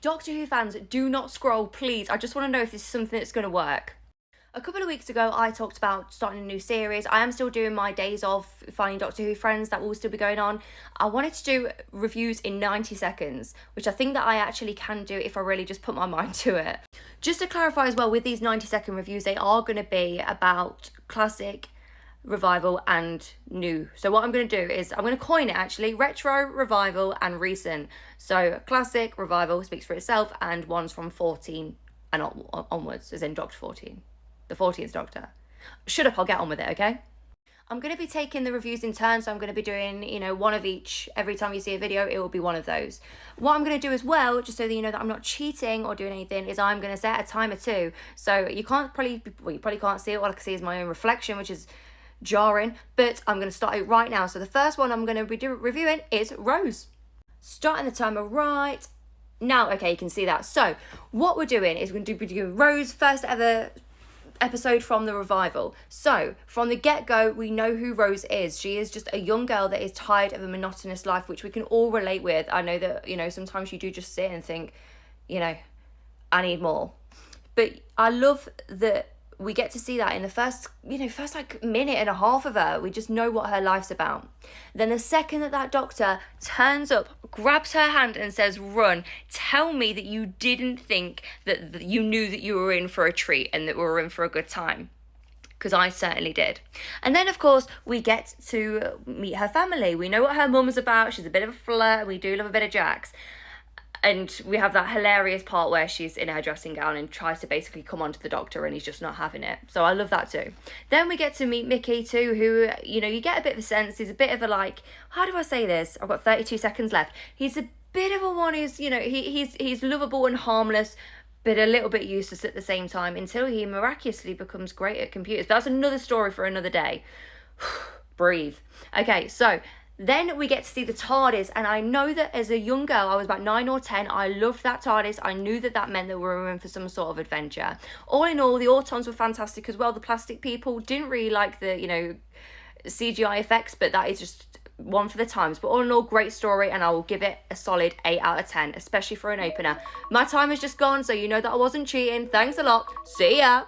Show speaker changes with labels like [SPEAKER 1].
[SPEAKER 1] Doctor Who fans, do not scroll, please. I just want to know if this is something that's going to work. A couple of weeks ago, I talked about starting a new series. I am still doing my days of finding Doctor Who friends. That will still be going on. I wanted to do reviews in 90 seconds, which I think that I actually can do if I really just put my mind to it. Just to clarify as well, with these 90-second reviews, they are going to be about classic, revival and new. So what I'm going to do is I'm going to coin it actually: retro, revival and recent. So classic, revival speaks for itself, and ones from 14 and onwards, as in Doctor 14. The 14th Doctor. Shut up, I'll get on with it, okay? I'm going to be taking the reviews in turns, so I'm going to be doing, one of each. Every time you see a video, it will be one of those. What I'm going to do as well, just so that you know that I'm not cheating or doing anything, is I'm going to set a timer too. So you probably can't see it. All I can see is my own reflection, which is jarring, but I'm going to start it right now. So the first one I'm going to be reviewing is Rose. Starting the timer right now. Okay, you can see that. So what we're doing is we're going to be doing Rose, first ever episode from the revival. So from the get-go, we know who Rose is. She is just a young girl that is tired of a monotonous life, which we can all relate with. I know that, sometimes you do just sit and think, I need more. But I love that we get to see that in the first minute and a half of her. We just know what her life's about. Then the second that doctor turns up, grabs her hand and says, "Run," tell me that you didn't think that you knew that you were in for a treat and that we were in for a good time. Because I certainly did. And then, of course, we get to meet her family. We know what her mum's about. She's a bit of a flirt. We do love a bit of Jax. And we have that hilarious part where she's in her dressing gown and tries to basically come onto the doctor and he's just not having it. So I love that too. Then we get to meet Mickey too, who, you get a bit of a sense. He's a bit of a how do I say this? I've got 32 seconds left. He's a bit of a one who's, he's lovable and harmless, but a little bit useless at the same time until he miraculously becomes great at computers. But that's another story for another day. Breathe. Okay, so then we get to see the TARDIS, and I know that as a young girl, I was about 9 or 10, I loved that TARDIS. I knew that meant that we were in for some sort of adventure. All in all, the Autons were fantastic as well. The plastic people didn't really like the, CGI effects, but that is just one for the times. But all in all, great story, and I will give it a solid 8 out of 10, especially for an opener. My time has just gone, so you know that I wasn't cheating. Thanks a lot. See ya.